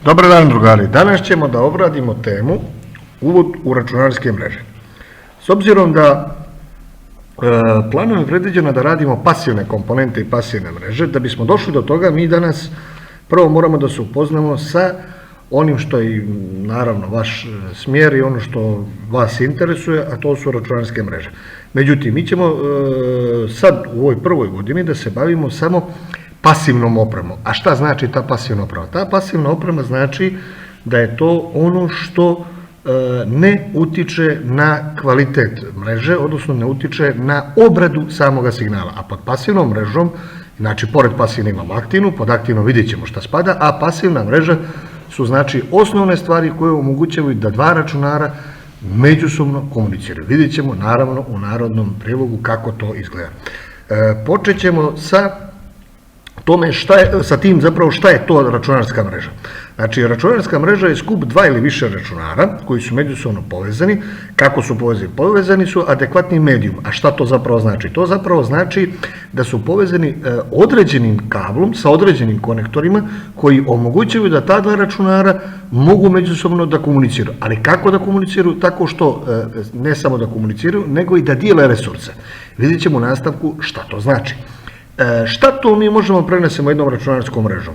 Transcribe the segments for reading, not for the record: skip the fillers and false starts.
Dobar dan, drugari. Danas ćemo da obradimo temu uvod u računarske mreže. S obzirom da planom je predviđeno da radimo pasivne komponente i pasivne mreže, da bismo došli do toga, mi danas prvo moramo da se upoznamo sa onim što je naravno vaš smjer i ono što vas interesuje, a to su računarske mreže. Međutim, mi ćemo sad u ovoj prvoj godini da se bavimo samo pasivnom opremom. A šta znači ta pasivna oprema? Ta pasivna oprema znači da je to ono što ne utiče na kvalitet mreže, odnosno ne utiče na obradu samoga signala. A pod pasivnom mrežom, znači pored pasivne imamo aktivnu, pod aktivnom vidjet ćemo šta spada, a pasivna mreža su znači osnovne stvari koje omogućavaju da dva računara međusobno komuniciraju. Vidjet ćemo naravno u narodnom prilogu kako to izgleda. Počet ćemo sa tome sa tim zapravo šta je to računarska mreža. Znači, računarska mreža je skup dva ili više računara koji su međusobno povezani. Kako su povezani? Povezani su adekvatnim medijum. A šta to zapravo znači? To zapravo znači da su povezani određenim kablom sa određenim konektorima koji omogućuju da ta dva računara mogu međusobno da komuniciraju. Ali kako da komuniciraju? Tako što ne samo da komuniciraju, nego i da dijele resurse. Vidjet ćemo u nastavku šta to znači. Šta to mi možemo prenesemo jednom računarskom mrežom?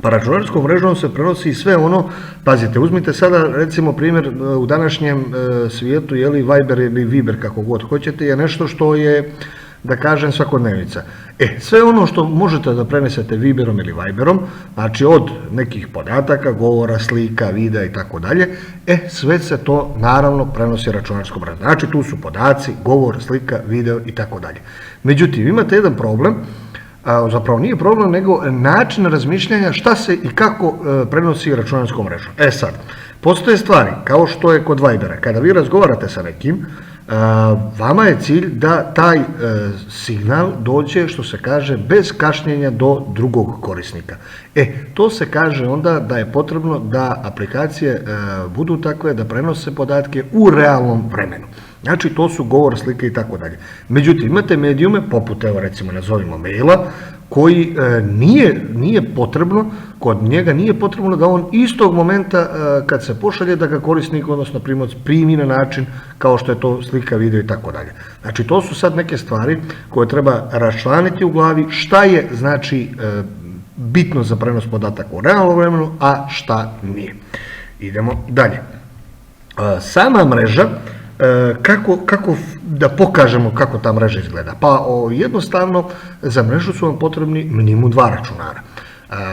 Pa računarskom mrežom se prenosi i sve ono, pazite, uzmite sada recimo primjer u današnjem svijetu, je li Viber ili Viber, kako god hoćete, je nešto što je, da kažem, svakodnevnica. Sve ono što možete da prenesete Viberom ili Viberom, znači od nekih podataka, govora, slika, videa i tako dalje, sve se to naravno prenosi računarskom mrežom. Znači tu su podaci, govor, slika, video i tako dalje. Međutim, imate jedan problem, zapravo nije problem, nego način razmišljanja šta se i kako prenosi računarskom mrežom. Sad, postoje stvari, kao što je kod Vibera, kada vi razgovarate sa nekim, vama je cilj da taj signal dođe, što se kaže, bez kašnjenja do drugog korisnika. To se kaže onda da je potrebno da aplikacije budu takve da prenose podatke u realnom vremenu. Znači, to su govor, slike i tako dalje. Međutim, imate medijume, poput, evo recimo, nazovimo maila, koji nije potrebno, kod njega nije potrebno da on istog momenta kad se pošalje da ga korisnik, odnosno primac, primi na način kao što je to slika, video i tako dalje. Znači, to su sad neke stvari koje treba raščlaniti u glavi, šta je, znači, bitno za prenos podataka u realnom vremenu, a šta nije. Idemo dalje. Sama mreža, kako da pokažemo kako ta mreža izgleda? Pa jednostavno za mrežu su vam potrebni minimum dva računara.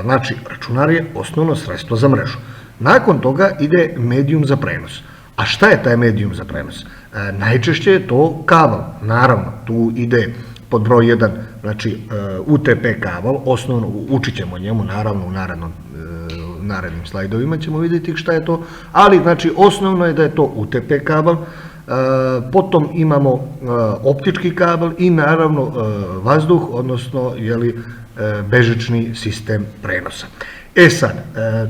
Znači, računar je osnovno sredstvo za mrežu. Nakon toga ide medijum za prenos. A šta je taj medijum za prenos? Najčešće je to kabel. Naravno, tu ide pod broj 1, znači UTP kabel, osnovno učit ćemo o njemu, naravno u narednim slajdovima ćemo vidjeti šta je to, ali znači osnovno je da je to UTP kabel, potom imamo optički kabel i naravno vazduh, odnosno bežični sistem prenosa. Sad,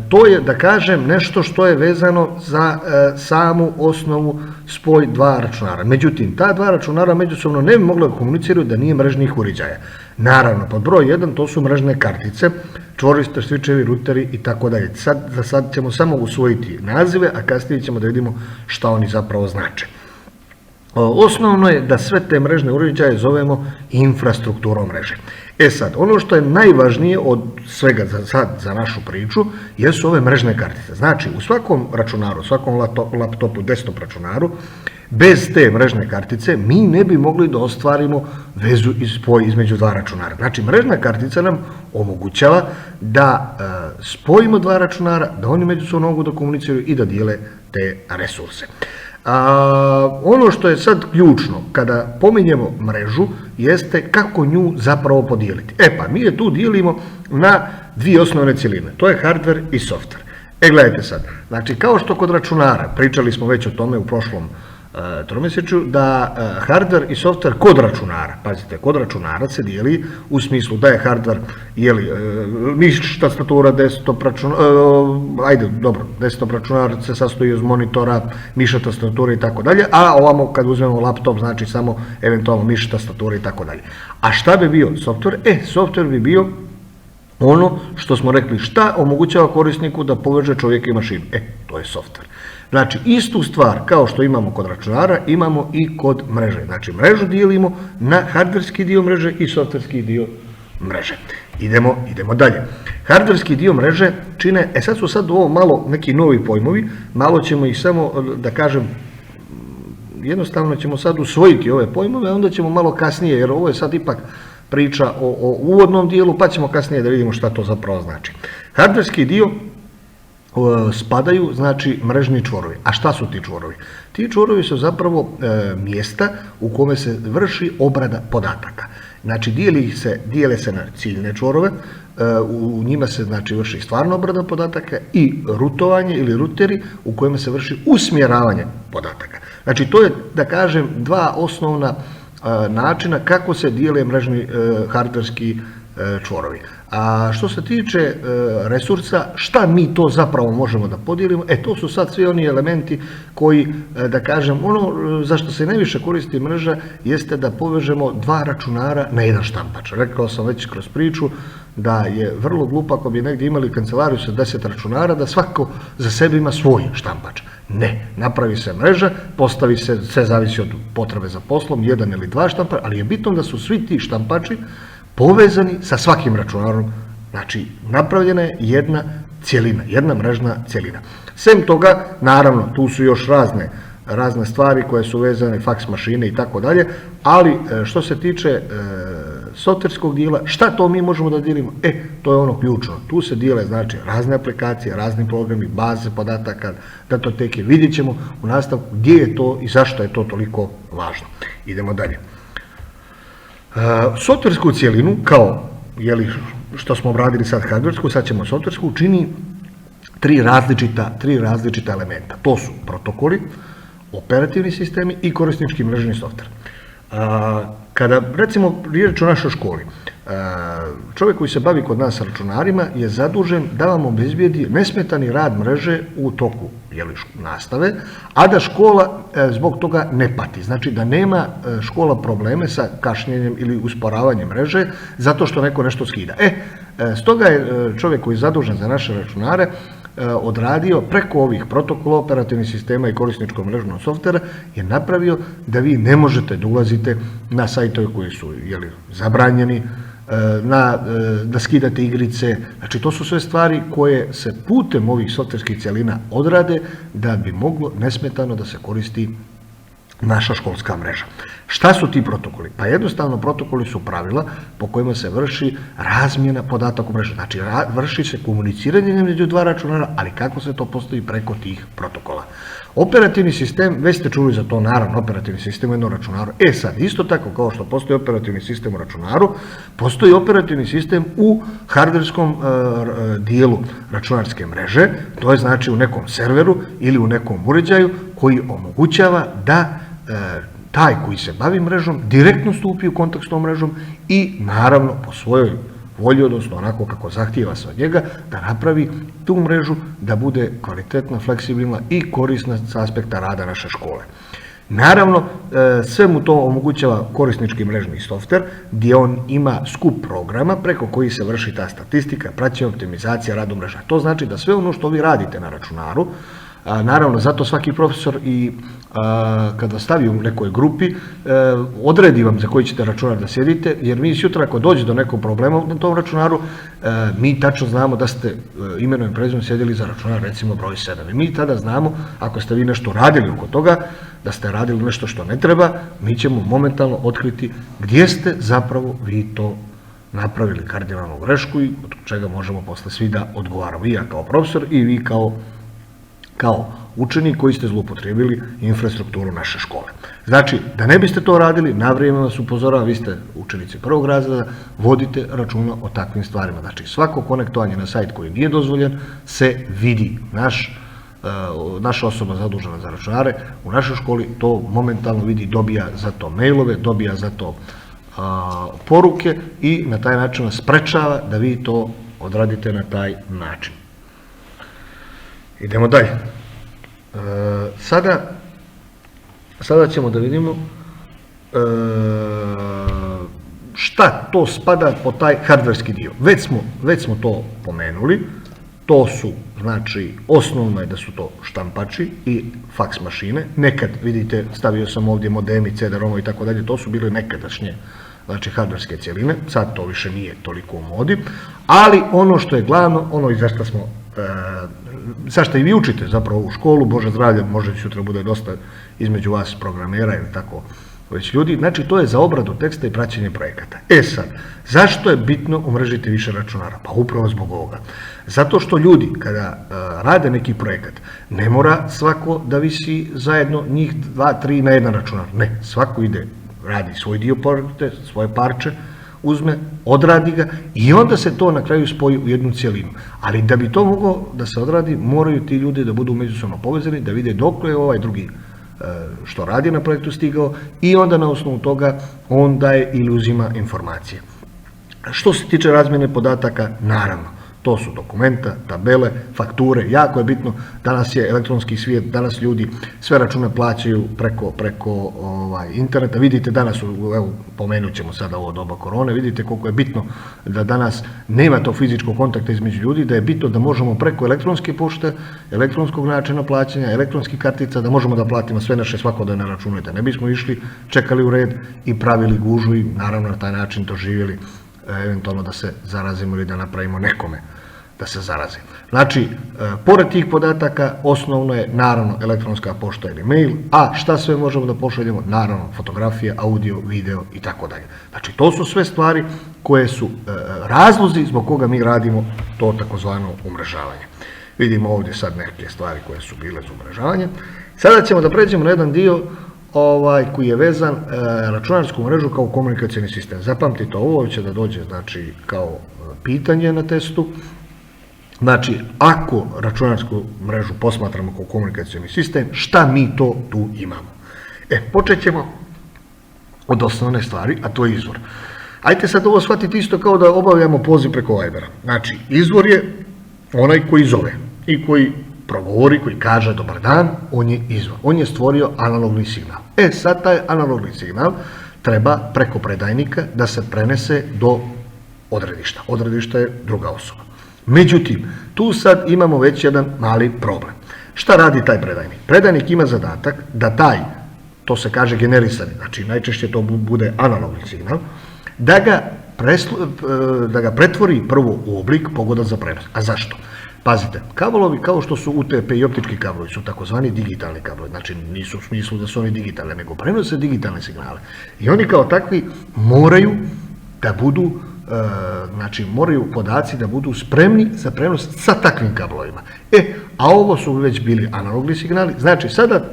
to je, da kažem, nešto što je vezano za samu osnovu spoj dva računara. Međutim, ta dva računara međusobno ne bi mogla komunicirati da nije mrežnih uređaja. Naravno, pod broj 1 to su mrežne kartice, čvorište, switchevi, ruteri i tako dalje. Za sad ćemo samo usvojiti nazive, a kasnije ćemo da vidimo šta oni zapravo znače. Osnovno je da sve te mrežne uređaje zovemo infrastrukturom mreže. Sad, ono što je najvažnije od svega za našu priču jesu ove mrežne kartice. Znači, u svakom računaru, u svakom laptopu, desktop računaru, bez te mrežne kartice mi ne bi mogli da ostvarimo vezu i spoj između dva računara. Znači, mrežna kartica nam omogućava da spojimo dva računara, da oni međusobno mogu da komuniciraju i da dijele te resurse. Ono što je sad ključno kada pominjemo mrežu jeste kako nju zapravo podijeliti. Pa mi je tu dijelimo na dvije osnovne cjeline, to je hardware i software. Gledajte sad, znači kao što kod računara, pričali smo već o tome u prošlom tromjesečju, da hardware i software kod računara, pazite, kod računara se dijeli u smislu da je hardware, miš, tastatura, desktop računar, desktop računar se sastoji iz monitora, miša, tastature i tako dalje, a ovamo kad uzmemo laptop znači samo eventualno miš, tastature i tako dalje. A šta bi bio software? Software bi bio ono što smo rekli, šta omogućava korisniku da poveže čovjeka i mašinu? To je softver. Znači, istu stvar kao što imamo kod računara, imamo i kod mreže. Znači, mrežu dijelimo na hardverski dio mreže i softverski dio mreže. Idemo dalje. Hardverski dio mreže čine, sad ovo malo neki novi pojmovi, malo ćemo ih samo, da kažem, jednostavno ćemo sad usvojiti ove pojmove, a onda ćemo malo kasnije, jer ovo je sad ipak priča o uvodnom dijelu, pa ćemo kasnije da vidimo šta to zapravo znači. Hardverski dio spadaju, znači, mrežni čvorovi. A šta su ti čvorovi? Ti čvorovi su zapravo mjesta u kome se vrši obrada podataka. Znači, dijele se na ciljne čvorove, u njima se, znači, vrši stvarna obrada podataka i rutovanje ili ruteri u kojima se vrši usmjeravanje podataka. Znači, to je, da kažem, dva osnovna načina kako se dijele mrežni hardverski čvorovi. A što se tiče resursa, šta mi to zapravo možemo da podijelimo? To su sad svi oni elementi koji, da kažem, ono zašto se najviše koristi mreža jeste da povežemo dva računara na jedan štampač. Rekao sam već kroz priču da je vrlo glupo ako bi negdje imali kancelariju sa 10 računara, da svako za sebe ima svoj štampač. Ne, napravi se mreža, postavi se, sve zavisi od potrebe za poslom, jedan ili dva štampača, ali je bitno da su svi ti štampači povezani sa svakim računarom. Znači, napravljena je jedna cjelina, jedna mrežna cjelina. Sem toga, naravno, tu su još razne stvari koje su vezane, faks mašine i tako dalje, ali što se tiče softverskog dijela, šta to mi možemo da dijelimo? To je ono ključno. Tu se dijele, znači, razne aplikacije, razni programi, baze podataka, datoteke. Vidjet ćemo u nastavku gdje je to i zašto je to toliko važno. Idemo dalje. Softversku cjelinu, kao što smo obradili sad hardversku, sad ćemo softversku, čini tri različita elementa. To su protokoli, operativni sistemi i korisnički mrežni softver. Kada, recimo, riječ o našoj školi, čovjek koji se bavi kod nas računarima je zadužen da vam obezbijedi nesmetani rad mreže u toku nastave, a da škola zbog toga ne pati. Znači da nema škola probleme sa kašnjenjem ili usporavanjem mreže zato što neko nešto skida. Stoga je čovjek koji je zadužen za naše računare odradio preko ovih protokola, operativnih sistema i korisničkog mrežnog softvera je napravio da vi ne možete da ulazite na sajtove koji su zabranjeni, da skidate igrice. Znači, to su sve stvari koje se putem ovih softverskih cjelina odrade da bi moglo nesmetano da se koristi naša školska mreža. Šta su ti protokoli? Pa jednostavno protokoli su pravila po kojima se vrši razmjena podataka u mreži. Znači, vrši se komuniciranje između dva računara, ali kako se to postoji preko tih protokola. Operativni sistem, već ste čuli za to, naravno, operativni sistem u jednom računaru. Sad, isto tako kao što postoji operativni sistem u računaru, postoji operativni sistem u hardverskom dijelu računarske mreže, to je znači u nekom serveru ili u nekom uređaju koji omogućava da taj koji se bavi mrežom direktno stupi u kontakt s tom mrežom i naravno po svojoj volji, odnosno onako kako zahtijeva se od njega, da napravi tu mrežu da bude kvalitetna, fleksibilna i korisna s aspekta rada naše škole. Naravno, sve mu to omogućava korisnički mrežni softver, gdje on ima skup programa preko koji se vrši ta statistika, praćenje, optimizacija, radu mreža. To znači da sve ono što vi radite na računaru, naravno, zato svaki profesor i kada stavi u nekoj grupi, odredi vam za koji ćete računar da sjedite, jer mi sutra ako dođe do nekog problema na tom računaru, mi tačno znamo da ste imenom i prezimenom sjedili za računar, recimo broj 7. I mi tada znamo, ako ste vi nešto radili oko toga, da ste radili nešto što ne treba, mi ćemo momentalno otkriti gdje ste zapravo vi to napravili kardinalnu grešku i od čega možemo posle svi da odgovaramo. I ja kao profesor i vi kao učenik koji ste zloupotrijebili infrastrukturu naše škole. Znači, da ne biste to radili, na vrijeme vas upozoravam, vi ste učenici prvog razreda, vodite računa o takvim stvarima. Znači, svako konektovanje na sajt koji nije dozvoljen se vidi. Naša osoba zadužena za računare u našoj školi to momentalno vidi, dobija za to mailove, dobija za to poruke i na taj način nas sprečava da vi to odradite na taj način. Idemo dalje. Sada ćemo da vidimo šta to spada po taj hardverski dio. Već smo to pomenuli. To su, znači, osnovno je da su to štampači i faks mašine. Nekad, vidite, stavio sam ovdje modemi, CD-ROM i tako dalje, to su bile nekadašnje, znači, hardverske cjeline. Sad to više nije toliko u modi, ali ono što je glavno, ono i zašto i vi učite zapravo u školu, Bože zdravlje, možda sutra bude dosta između vas programera ili tako već ljudi, znači to je za obradu teksta i praćenje projekata. Sad, zašto je bitno umrežiti više računara? Pa upravo zbog ovoga. Zato što ljudi kada rade neki projekat, ne mora svako da visi zajedno njih 2, 3 na jedan računar. Ne, svako ide, radi svoj dio projekta, svoje parče, uzme, odradi ga i onda se to na kraju spoji u jednu cjelinu. Ali da bi to moglo da se odradi, moraju ti ljudi da budu međusobno povezani, da vide dokle je ovaj drugi što radi na projektu stigao i onda na osnovu toga on daje ili uzima informacije. Što se tiče razmjene podataka, naravno, to su dokumenta, tabele, fakture, jako je bitno, danas je elektronski svijet, danas ljudi sve račune plaćaju preko interneta, vidite danas, evo, pomenut ćemo sada ovo doba korone, vidite koliko je bitno da danas nema tog fizičkog kontakta između ljudi, da je bitno da možemo preko elektronske pošte, elektronskog načina plaćanja, elektronskih kartica, da možemo da platimo sve naše svakodnevne račune, ne bismo išli, čekali u red i pravili gužu i naravno na taj način doživjeli eventualno da se zarazimo ili da napravimo nekome da se zarazi. Znači, pored tih podataka, osnovno je naravno elektronska pošta ili mail, a šta sve možemo da pošaljemo? Naravno, fotografije, audio, video i tako dalje. Znači, to su sve stvari koje su razlozi zbog koga mi radimo to takozvano umrežavanje. Vidimo ovdje sad neke stvari koje su bile za umrežavanje. Sada ćemo da pređemo na jedan dio koji je vezan računarsku mrežu kao komunikacijni sistem. Zapamtite, ovo će da dođe, znači, kao pitanje na testu. Znači, ako računarsku mrežu posmatramo kao komunikacijni sistem, šta mi to tu imamo? Počet ćemo od osnovne stvari, a to je izvor. Ajte sad ovo shvatiti isto kao da obavljamo poziv preko Vibera. Znači, izvor je onaj koji zove i koji progovori, koji kaže dobar dan, on je izvor. On je stvorio analogni signal. Sad taj analogni signal treba preko predajnika da se prenese do odredišta. Odredište je druga osoba. Međutim, tu sad imamo već jedan mali problem. Šta radi taj predajnik? Predajnik ima zadatak da to se kaže generisani, znači najčešće to bude analogni signal, da ga pretvori prvo u oblik pogodan za prenos. A zašto? Pazite, kablovi kao što su UTP i optički kablovi su takozvani digitalni kablovi, znači nisu u smislu da su oni digitalni, nego prenose digitalne signale. I oni kao takvi moraju da budu, znači moraju podaci da budu spremni za prenos sa takvim kablovima. A ovo su već bili analogni signali, znači sada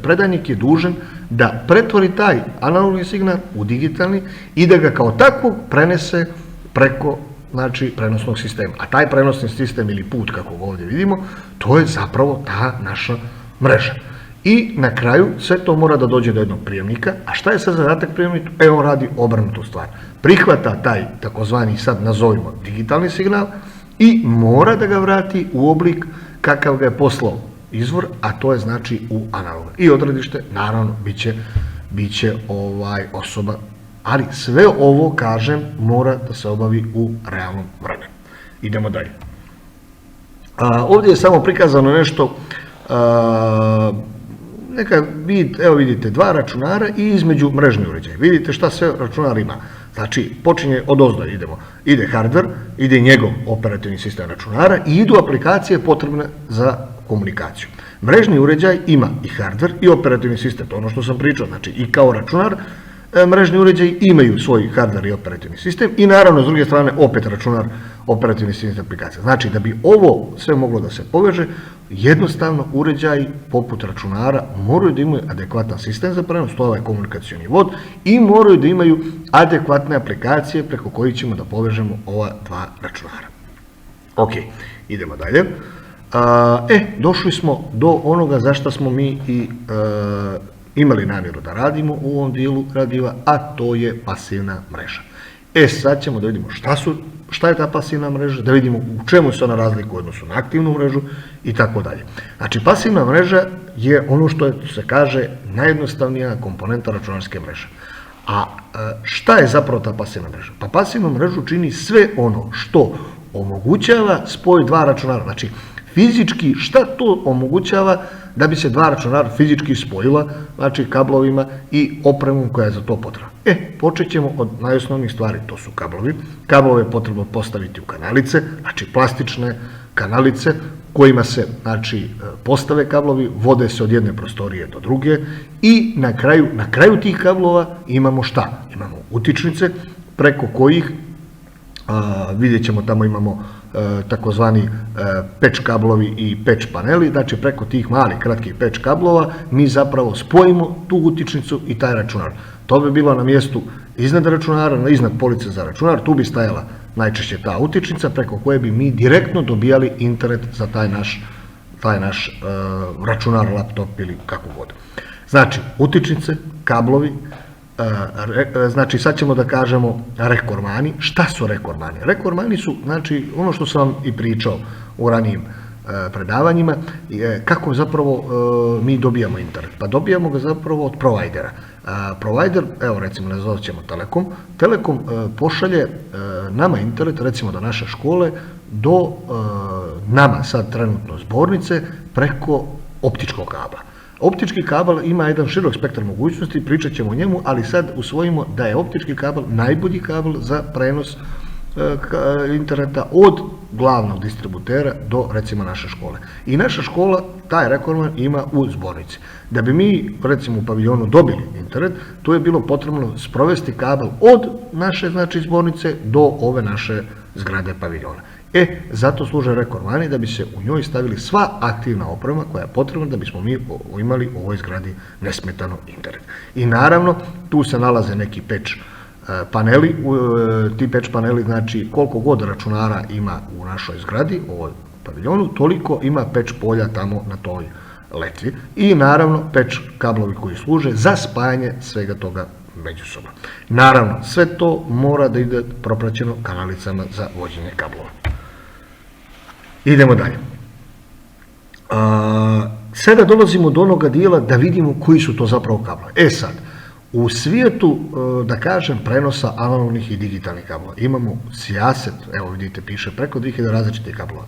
predajnik je dužan da pretvori taj analogni signal u digitalni i da ga kao takvog prenese preko, znači, prenosnog sistema. A taj prenosni sistem ili put, kako ga ovdje vidimo, to je zapravo ta naša mreža. I na kraju sve to mora da dođe do jednog prijemnika. A šta je sad zadatak prijemnika? On radi obrnutu stvar. Prihvata taj takozvani, sad nazovimo, digitalni signal i mora da ga vrati u oblik kakav ga je poslao izvor, a to je znači u analogno. I odredište, naravno, bit će osoba. Ali sve ovo, kažem, mora da se obavi u realnom vremenu. Idemo dalje. Ovdje je samo prikazano nešto, neka vid, evo vidite, dva računara i između mrežni uređaj. Vidite šta sve računar ima. Znači, počinje od ozdo, ide hardware, ide njegov operativni sistem računara i idu aplikacije potrebne za komunikaciju. Mrežni uređaj ima i hardware i operativni sistem, to je ono što sam pričao, znači i kao računar, mrežni uređaji imaju svoj hardware i operativni sistem i naravno s druge strane opet računar, operativni sistem aplikacija. Znači da bi ovo sve moglo da se poveže, jednostavno uređaji poput računara moraju da imaju adekvatan sistem za prenos, to je ovaj komunikacioni vod, i moraju da imaju adekvatne aplikacije preko kojih ćemo da povežemo ova dva računara. Ok, idemo dalje. Došli smo do onoga za što smo mi i imali namjeru da radimo u ovom dijelu gradiva, a to je pasivna mreža. Sad ćemo da vidimo šta je ta pasivna mreža, da vidimo u čemu se ona razlikuje u odnosu na aktivnu mrežu i tako dalje. Znači, pasivna mreža je ono što se kaže najjednostavnija komponenta računarske mreže. A šta je zapravo ta pasivna mreža? Pa pasivnu mrežu čini sve ono što omogućava spoj dva računara. Znači, fizički šta to omogućava da bi se dva računara fizički spojila, znači kablovima i opremom koja je za to potrebna. Počet ćemo od najosnovnijih stvari, to su kablovi. Kablove je potrebno postaviti u kanalice, znači plastične kanalice kojima se, znači, postave kablovi, vode se od jedne prostorije do druge i na kraju tih kablova imamo šta? Imamo utičnice preko kojih, vidjet ćemo tamo imamo takozvani patch kablovi i patch paneli, znači preko tih malih kratkih patch kablova mi zapravo spojimo tu utičnicu i taj računar. To bi bilo na mjestu iznad računara, iznad police za računar, tu bi stajala najčešće ta utičnica preko koje bi mi direktno dobijali internet za taj naš računar, laptop ili kako god. Znači, utičnice, kablovi, znači sad ćemo da kažemo rekordmani. Šta su rekordmani? Rekordmani su, znači, ono što sam vam i pričao u ranijim predavanjima, kako zapravo mi dobijamo internet. Pa dobijamo ga zapravo od provajdera. Provider, evo recimo nazvat ćemo Telekom. Telekom pošalje nama internet, recimo do naše škole, do nama sad trenutno zbornice preko optičkog kabla. Optički kabel ima jedan širok spektar mogućnosti, pričat ćemo o njemu, ali sad usvojimo da je optički kabel najbolji kabel za prenos interneta od glavnog distributera do recimo naše škole. I naša škola taj rekordman ima u zbornici. Da bi mi recimo u paviljonu dobili internet, tu je bilo potrebno sprovesti kabel od naše, znači, zbornice do ove naše zgrade paviljona. Zato služe rekordmani, da bi se u njoj stavili sva aktivna oprema koja je potrebna da bismo mi imali u ovoj zgradi nesmetano internet. I naravno, tu se nalaze neki patch paneli, ti patch paneli, znači koliko god računara ima u našoj zgradi, u ovoj paviljonu, toliko ima patch polja tamo na toj letvi i naravno patch kablovi koji služe za spajanje svega toga međusobno. Naravno, sve to mora da ide propraćeno kanalicama za vođenje kablova. Idemo dalje. Sada dolazimo do onoga dijela da vidimo koji su to zapravo kablovi. Sad, u svijetu, da kažem, prenosa analognih i digitalnih kablova imamo sijaset, evo vidite, piše preko 2000 različitih kablova,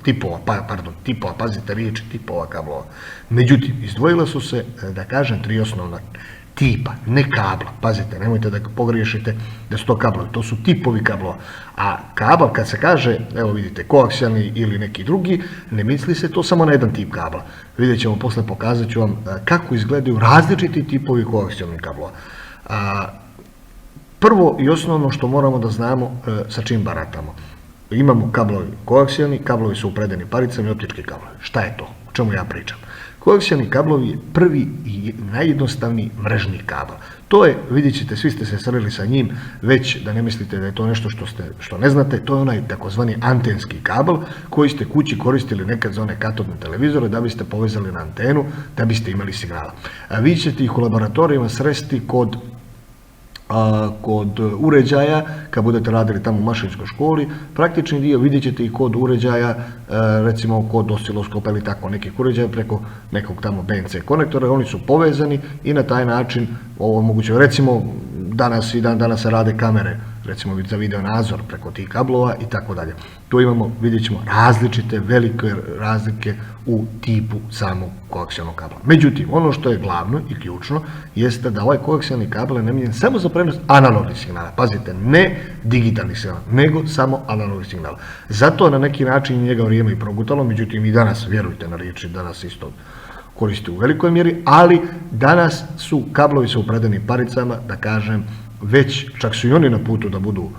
tipova, pazite riječi, tipova kablova. Međutim, izdvojila su se, da kažem, tri osnovna tipa, ne kabla. Pazite, nemojte da pogriješite da su to kablovi, to su tipovi kablova. A kabel, kad se kaže, evo vidite, koaksijalni ili neki drugi, ne misli se to samo na jedan tip kabla. Vidjet ćemo, posle pokazat ću vam kako izgledaju različiti tipovi koaksijalnih kablova. Prvo i osnovno što moramo da znamo sa čim baratamo. Imamo kablovi koaksijalni, kablovi su upredeni paricama i optički kablovi. Šta je to? O čemu ja pričam? Koaksijalni kablovi je prvi i najjednostavniji mrežni kabel. To je, vidjet ćete, svi ste se sreli sa njim, već da ne mislite da je to nešto što ne znate, to je onaj takozvani antenski kabel koji ste kući koristili nekad za one katodne televizore da biste povezali na antenu, da biste imali signala. Vi ćete ih u laboratorijama sresti kod uređaja, kad budete radili tamo u mašinskoj školi, praktični dio vidjet ćete i kod uređaja, recimo kod osiloskopa ili tako nekih uređaja preko nekog tamo BNC konektora, oni su povezani i na taj način ovo omogućuje. Recimo danas i dan danas se rade kamere, recimo za video nadzor preko tih kablova i tako dalje. Tu imamo, vidjet ćemo, različite velike razlike u tipu samog koaksijalnog kabla. Međutim, ono što je glavno i ključno jeste da ovaj koaksijalni kabel je namijenjen samo za prenos analognih signala. Pazite, ne digitalnih signala, nego samo analognih signala. Zato na neki način njega vrijeme i progutalo, međutim i danas, vjerujte na riječi, danas isto koristi u velikoj mjeri, ali danas su kablovi sa upredenim paricama, da kažem, već čak su i oni na putu da budu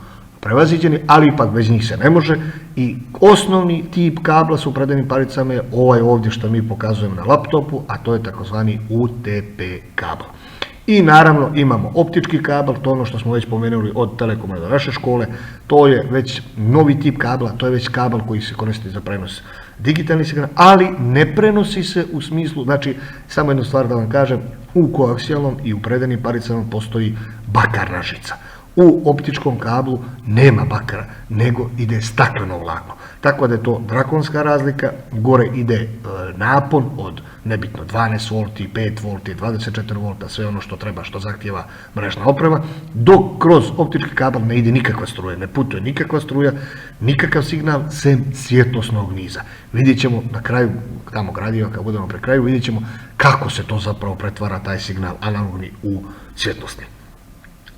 prevaziđeni, ali ipak bez njih se ne može i osnovni tip kabla sa upredenim paricama je ovaj ovdje što mi pokazujemo na laptopu, a to je takozvani UTP kabel. I naravno imamo optički kabel, to je ono što smo već pomenuli od Telekoma do naše škole, to je već novi tip kabla, to je već kabel koji se koristi za prenos digitalnih signala, ali ne prenosi se u smislu, znači samo jednu stvar da vam kažem, u koaksijalnom i u predenim paricama postoji bakarna žica. U optičkom kablu nema bakra, nego ide stakleno vlakno. Tako da je to drakonska razlika, gore ide napon od nebitno 12 volti, 5 volti, 24 volta, sve ono što treba, što zahtjeva mrežna oprema, dok kroz optički kabel ne ide nikakva struja, ne putuje nikakva struja, nikakav signal sem svjetlosnog niza. Vidjet ćemo na kraju, tamo gradiva, kad budemo pre kraju, vidjet ćemo kako se to zapravo pretvara taj signal analogni u svjetlosni.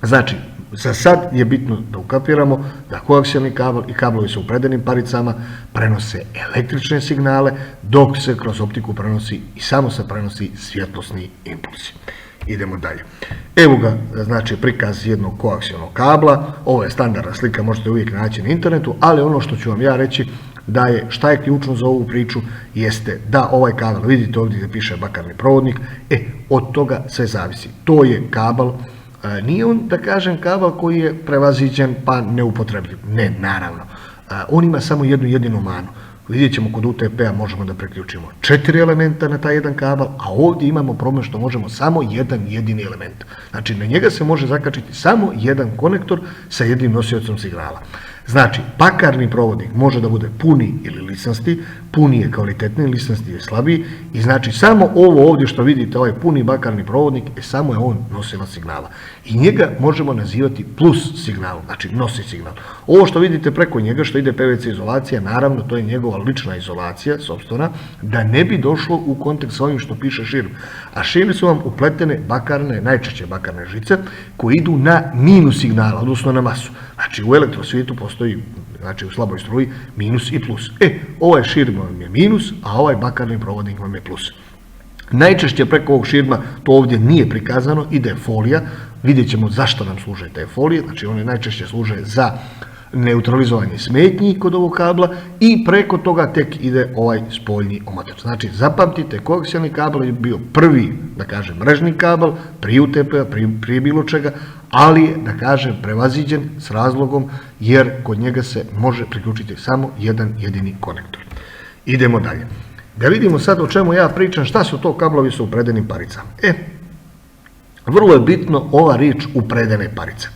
Znači, za sad je bitno da ukapiramo da koaksijalni kabel i kablovi su u predenim paricama prenose električne signale, dok se kroz optiku prenosi i samo se prenosi svjetlosni impulsi. Idemo dalje. Evo ga, znači, prikaz jednog koaksijalnog kabla. Ovo je standardna slika, možete uvijek naći na internetu, ali ono što ću vam ja reći da je, šta je ključno za ovu priču, jeste da ovaj kabel, vidite ovdje gdje piše bakarni provodnik, od toga sve zavisi. To je kabel. Nije on, da kažem, kabel koji je prevaziđen pa neupotrebljiv. Ne, naravno. On ima samo jednu jedinu manu. Vidjet ćemo kod UTP-a možemo da preključimo 4 elementa na taj jedan kabel, a ovdje imamo problem što možemo samo jedan jedini element. Znači, na njega se može zakačiti samo jedan konektor sa jednim nosiocom signala. Znači, bakarni provodnik može da bude puni ili lisansti, puni je kvalitetniji, lisansti je slabiji i znači samo ovo ovdje što vidite, ovaj puni bakarni provodnik, samo je on nosilac signala. I njega možemo nazivati plus signal, znači nosi signal. Ovo što vidite preko njega, što ide PVC izolacija, naravno to je njegova lična izolacija, sopstvena, da ne bi došlo u kontekst s ovim što piše širm. A širme su vam upletene bakarne, najčešće bakarne žice, koje idu na minus signala, odnosno na masu. Znači u elektrosvijetu postoji, znači u slaboj struji, minus i plus. Ovaj širm vam je minus, a ovaj bakarni provodnik vam je plus. Najčešće preko ovog širma, to ovdje nije prikazano, ide folija. Vidjet ćemo zašto nam služe te folije, znači one najčešće služe za neutralizovanje smetnji kod ovog kabla i preko toga tek ide ovaj spoljni omotač. Znači zapamtite, koaksijalni kabel je bio prvi, da kažem, mrežni kabel, prije UTP-a, prije bilo čega, ali je, da kažem, prevaziđen s razlogom jer kod njega se može priključiti samo jedan jedini konektor. Idemo dalje. Da vidimo sad o čemu ja pričam, šta su to kablovi sa upredenim paricama. Vrlo je bitno ova riječ upredene parice.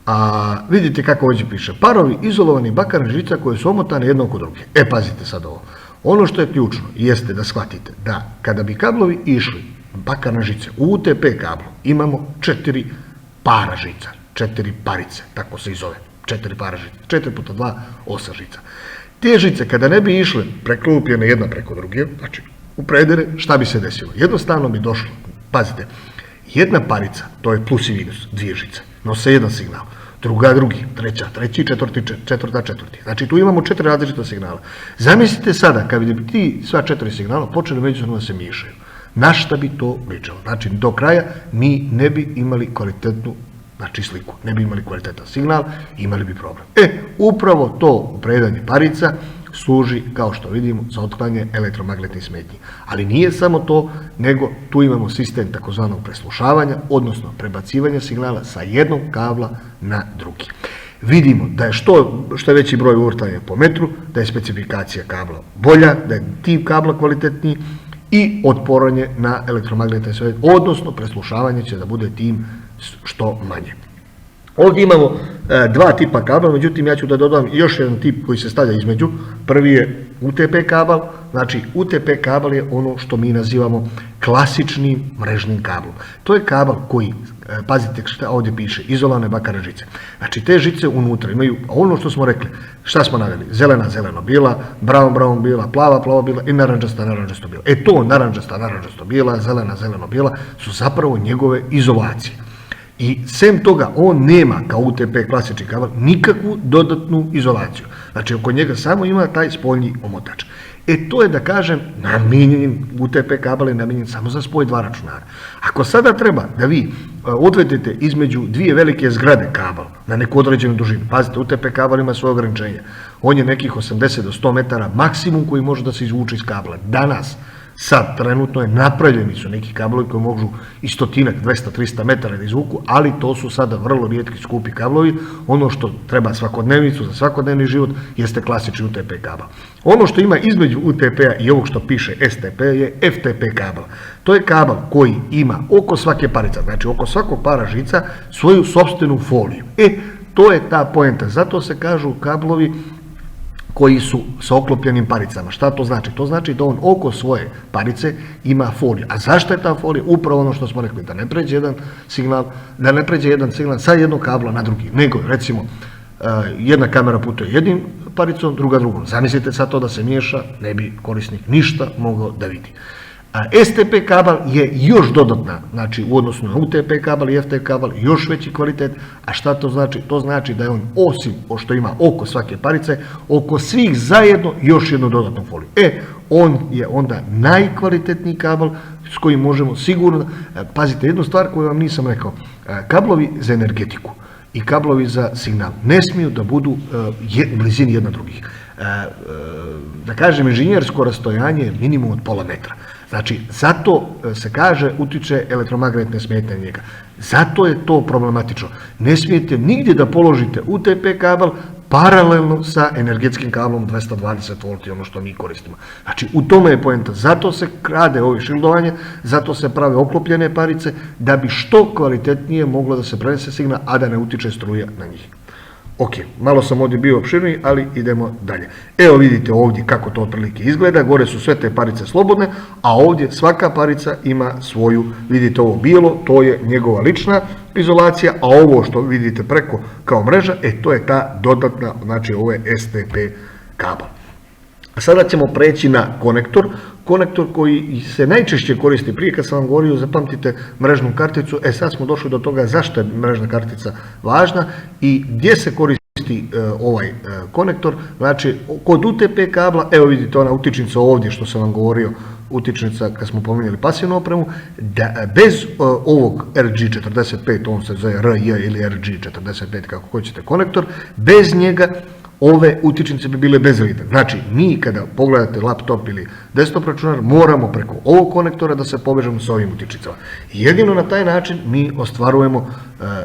A vidite kako ovdje piše, parovi izolovani bakarnih žica koje su omotane jedno kod druge. Pazite sad ovo. Ono što je ključno jeste da shvatite da kada bi kablovi išli bakarne žice u UTP kablu imamo 4 para žica, 4 parice, tako se i zove, 4 para žica, 4 puta 2, 8 žica. Te žice kada ne bi išle preklopljene jedna preko druge, znači u predere, šta bi se desilo? Jednostavno bi došlo, pazite, jedna parica, to je plus i minus, 2 žice, nose jedan signal, druga drugi, treća treći, četvrta četvrti. Znači tu imamo 4 različita signala. Zamislite sada kad bi ti sva 4 signala počeli međusobno da se miješaju. Na šta bi to ličilo? Znači do kraja mi ne bi imali kvalitetnu, znači sliku, ne bi imali kvalitetan signal, imali bi problem. Upravo to upredanje parica služi, kao što vidimo, za otklanjanje elektromagnetnih smetnji. Ali nije samo to, nego tu imamo sistem takozvanog preslušavanja, odnosno prebacivanja signala sa jednog kabla na drugi. Vidimo da je što je veći broj uvrtanja po metru, da je specifikacija kabla bolja, da je tip kabla kvalitetniji i otporanje na elektromagnetne smetnje, odnosno preslušavanje će da bude tim što manje. Ovdje imamo 2 tipa kabla, međutim ja ću da dodam još jedan tip koji se stavlja između. Prvi je UTP kabel, znači UTP kabel je ono što mi nazivamo klasičnim mrežnim kablom. To je kabel koji, pazite šta ovdje piše, izolovane bakarne žice. Znači te žice unutra imaju ono što smo rekli, šta smo naveli, zelena zeleno-bijela, brown bijela, plava bijela i narančasta bijela. To narančasta bijela, zelena zeleno-bijela su zapravo njegove izolacije. I sem toga, on nema, kao UTP klasični kabel, nikakvu dodatnu izolaciju. Znači, oko njega samo ima taj spoljni omotač. To je, da kažem, namijenjen, UTP kabel je namijenjen samo za spoj 2 računara. Ako sada treba da vi odvedete između 2 velike zgrade kabel na neku određenu dužinu, pazite, UTP kabel ima svoje ograničenje. On je nekih 80 do 100 metara maksimum koji može da se izvuče iz kabla. Danas, Sad, trenutno je napravljeni su neki kablovi koji mogu i 100, 200, 300 metara da izvuku, ali to su sada vrlo rijetki skupi kablovi. Ono što treba svakodnevnicu za svakodnevni život jeste klasični UTP kabel. Ono što ima između UTP-a i ovog što piše STP je FTP kabel. To je kabel koji ima oko svake parice, znači oko svakog para žica, svoju sopstvenu foliju. To je ta poenta, zato se kažu kablovi koji su sa oklopljenim paricama. Šta to znači? To znači da on oko svoje parice ima foliju. A zašto je ta folija? Upravo ono što smo rekli, da ne pređe jedan signal sa jednog kabla na drugi. Nego, recimo, jedna kamera putuje jednim paricom, druga drugom. Zamislite sad to da se miješa, ne bi korisnik ništa mogao da vidi. STP kabel je još dodatna, znači u odnosu na UTP kabel i FTP kabel još veći kvalitet. A šta to znači? To znači da je on osim što ima oko svake parice, oko svih zajedno još jednu dodatnu foliju. On je onda najkvalitetniji kabel s kojim možemo sigurno, pazite jednu stvar koju vam nisam rekao, kablovi za energetiku i kablovi za signal ne smiju da budu u blizini jedna drugih. Da kažem, inženjersko rastojanje je minimum od pola metra. Znači, zato se kaže utiče elektromagnetne smetnje na njega. Zato je to problematično. Ne smijete nigdje da položite UTP kabel paralelno sa energetskim kablom 220 volti, ono što mi koristimo. Znači, u tome je poenta. Zato se krade ove šildovanje, zato se prave oklopljene parice, da bi što kvalitetnije moglo da se prenese signal, a da ne utiče struja na njih. Ok, malo sam ovdje bio opširniji, ali idemo dalje. Evo vidite ovdje kako to otprilike izgleda, gore su sve te parice slobodne, a ovdje svaka parica ima svoju, vidite ovo bijelo, to je njegova lična izolacija, a ovo što vidite preko kao mreža, to je ta dodatna, znači ovo je STP kabel. Sada ćemo preći na konektor koji se najčešće koristi. Prije kad sam vam govorio, zapamtite mrežnu karticu, sad smo došli do toga zašto je mrežna kartica važna i gdje se koristi ovaj konektor. Znači, kod UTP kabla, evo vidite ona utičnica ovdje što sam vam govorio, utičnica kad smo pominjali pasivnu opremu, da bez ovog RG45, on se zove RJ ili RG45 kako hoćete konektor, bez njega ove utičnice bi bile bezvrijedne. Znači, mi kada pogledate laptop ili desktop računar, moramo preko ovog konektora da se povežemo sa ovim utičnicama. Jedino na taj način mi ostvarujemo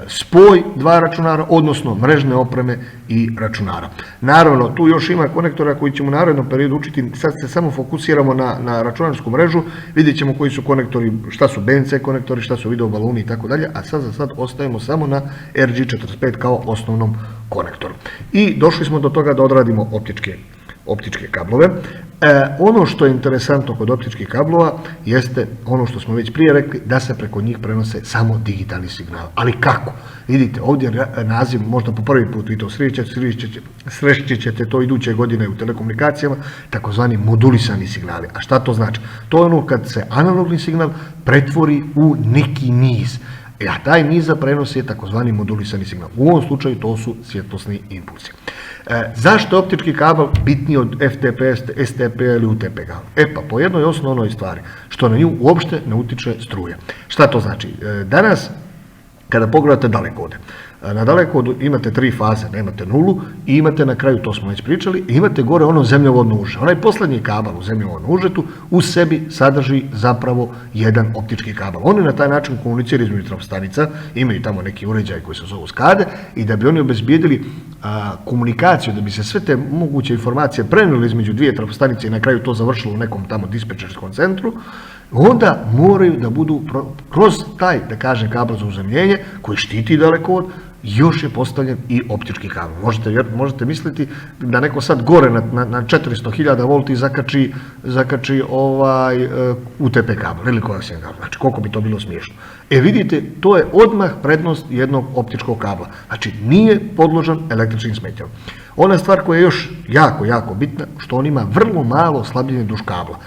spoj dva računara, odnosno mrežne opreme i računara. Naravno, tu još ima konektora koji ćemo u narednom periodu učiti, sad se samo fokusiramo na računarsku mrežu, vidjet ćemo koji su konektori, šta su BNC konektori, šta su video baluni i tako dalje, a sad za sad ostajemo samo na RG45 kao osnovnom konektoru. I došli smo do toga da odradimo optičke kablove. Ono što je interesantno kod optičkih kablova jeste ono što smo već prije rekli, da se preko njih prenose samo digitalni signal. Ali kako? Vidite, ovdje naziv, možda po prvi put vi to sreći ćete to iduće godine u telekomunikacijama, takozvani modulisani signali. A šta to znači? To je ono kad se analogni signal pretvori u neki niz. A taj niz za prenos je takozvani modulisani signal. U ovom slučaju to su svjetlosni impulsi. Zašto je optički kabel bitniji od FTP, STP ili UTP kabel? Pa po jednoj osnovnoj stvari, što na nju uopšte ne utiče struja. Šta to znači? Danas, kada pogledate dalekovode, na dalekovodu imate tri faze, imate nulu i imate na kraju, to smo već pričali, i imate gore ono zemljovodno uže. Onaj posljednji kabel u zemljovodnom užetu u sebi sadrži zapravo jedan optički kabel. Oni na taj način komuniciraju između trafostanica, imaju tamo neki uređaj koji se zovu skade i da bi oni obezbijedili komunikaciju, da bi se sve te moguće informacije prenijele između dvije trafostanice i na kraju to završilo u nekom tamo dispečerskom centru, onda moraju da budu kroz taj, da kažem, kabel za uzemljenje koji štiti dalekovod, još je postavljen i optički kabel. Možete misliti da neko sad gore na 400.000 volti zakači UTP kabel ili koaksijalni kabel. Znači, koliko bi to bilo smiješno. Vidite, to je odmah prednost jednog optičkog kabla. Znači, nije podložan električnim smetnjama. Ona stvar koja je još jako bitna, što on ima vrlo malo slabljenje duž kabla.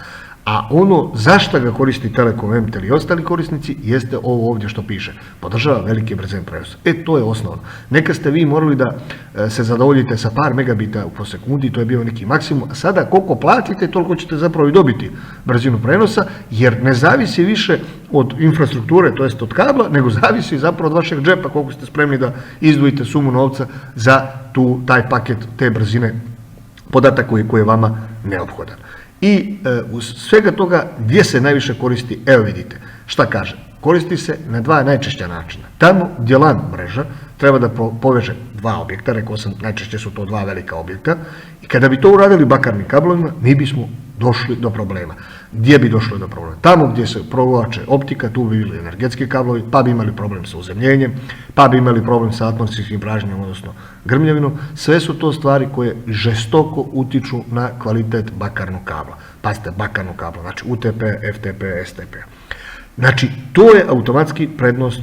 A ono zašto ga koristi Telekom, MTEL i ostali korisnici jeste ovo ovdje što piše. Podržava velike brzine prenosa. To je osnovno. Neka ste vi morali da se zadovoljite sa par megabita po sekundi, to je bio neki maksimum. A sada koliko platite, toliko ćete zapravo i dobiti brzinu prenosa, jer ne zavisi više od infrastrukture, to jest od kabla, nego zavisi zapravo od vašeg džepa, koliko ste spremni da izdvojite sumu novca za taj paket, te brzine podataka koji je vama neophodan. I uz svega toga gdje se najviše koristi, evo vidite, šta kaže, koristi se na dva najčešća načina. Tamo gdje LAN mreža treba da poveže dva objekta, rekao sam, najčešće su to dva velika objekta, i kada bi to uradili bakarnim kablovima, mi bismo došli do problema. Gdje bi došli do problema? Tamo gdje se provlače optika, tu bi bili energetski kablovi, pa bi imali problem sa uzemljenjem, pa bi imali problem sa atmosferskim pražnjenjem, odnosno grmljavinom. Sve su to stvari koje žestoko utiču na kvalitet bakarnog kabla. Pazite, bakarnog kabla, znači UTP, FTP, STP. Znači, to je automatski prednost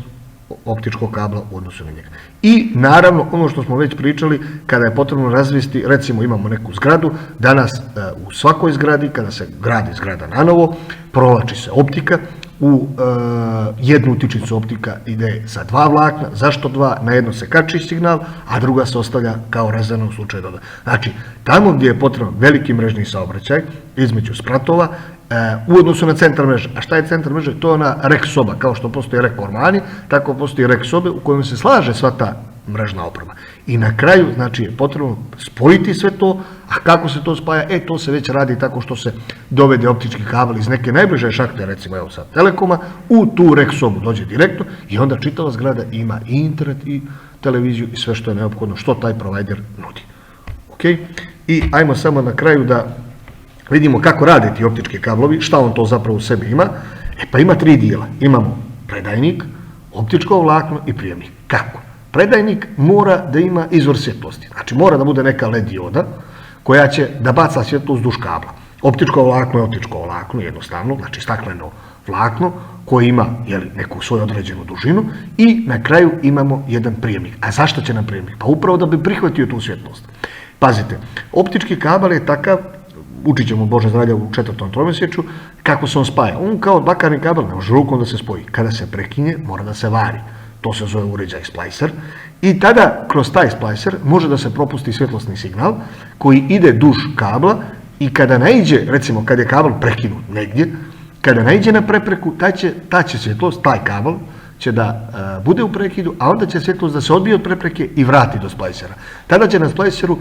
optičkog kabla u odnosu na njega. I naravno, ono što smo već pričali, kada je potrebno razvesti, recimo imamo neku zgradu, danas u svakoj zgradi, kada se gradi zgrada na novo, provlači se optika, u jednu utičnicu optika ide sa dva vlakna. Zašto dva? Na jedno se kači signal, a druga se ostavlja kao rezervna u slučaju doda. Znači, tamo gdje je potrebno veliki mrežni saobraćaj između spratova, u odnosu na centar mreže. A šta je centar mreže? To je ona rek soba, kao što postoji rek ormani, tako postoji rek sobe u kojem se slaže sva ta mrežna oprema. I na kraju, znači, je potrebno spojiti sve to, a kako se to spaja? To se već radi tako što se dovede optički kabel iz neke najbliže šahte, recimo evo sad Telekoma, u tu rek sobu dođe direktno i onda čitava zgrada ima i internet i televiziju i sve što je neophodno, što taj provider nudi. Ok? I ajmo samo na kraju da vidimo kako rade ti optički kablovi, šta on to zapravo u sebi ima. Pa ima tri dijela. Imamo predajnik, optičko vlakno i prijemnik. Kako? Predajnik mora da ima izvor svjetlosti. Znači mora da bude neka LED dioda koja će da baca svjetlost duž kabla. Optičko vlakno je optičko vlakno, jednostavno, znači stakleno vlakno koje ima neku svoju određenu dužinu i na kraju imamo jedan prijemnik. A zašto će nam prijemnik? Pa upravo da bi prihvatio tu svjetlost. Pazite, optički kabel je takav, učit ćemo Bože zdravlja u 4. tromjesečju, kako se on spaja. On kao bakarni kabel ne može rukom da se spoji. Kada se prekinje, mora da se vari. To se zove uređaj splicer. I tada, kroz taj splicer, može da se propusti svjetlosni signal koji ide duž kabla i kada naiđe, recimo, kad je kabel prekinut negdje, kada naiđe na prepreku, ta će svjetlost, taj kabel, će da bude u prekidu, a onda će svjetlost da se odbije od prepreke i vrati do splicera. Tada će na spliceru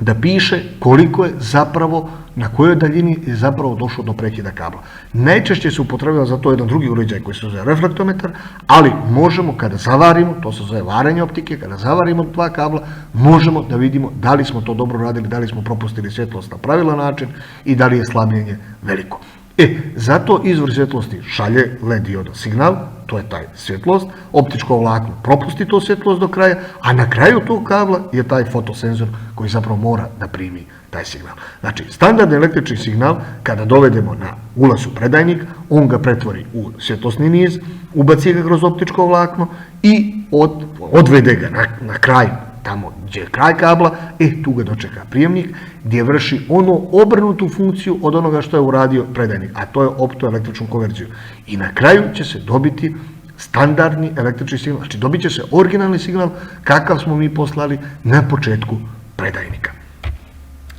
da piše koliko je zapravo, na kojoj daljini je zapravo došlo do prekida kabla. Najčešće se upotrebljava za to jedan drugi uređaj koji se zove reflektometar, ali možemo kada zavarimo, to se zove varenje optike, kada zavarimo dva kabla, možemo da vidimo da li smo to dobro radili, da li smo propustili svjetlost na pravilan način i da li je slabljenje veliko. Zato izvor svjetlosti šalje LED dioda signal, to je taj svjetlost, optičko vlakno propusti to svjetlost do kraja, a na kraju tog kabla je taj fotosenzor koji zapravo mora da primi taj signal. Znači, standardni električni signal, kada dovedemo na ulaz u predajnik, on ga pretvori u svjetlosni niz, ubaci ga kroz optičko vlakno i odvede ga na kraj, tamo gdje je kraj kabla, tu ga dočeka prijemnik gdje vrši ono obrnutu funkciju od onoga što je uradio predajnik, a to je optoelektričnu konverziju. I na kraju će se dobiti standardni električni signal, znači dobit će se originalni signal kakav smo mi poslali na početku predajnika.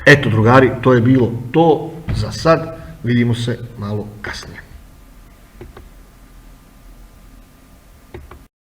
Eto, drugari, to je bilo to za sad, vidimo se malo kasnije.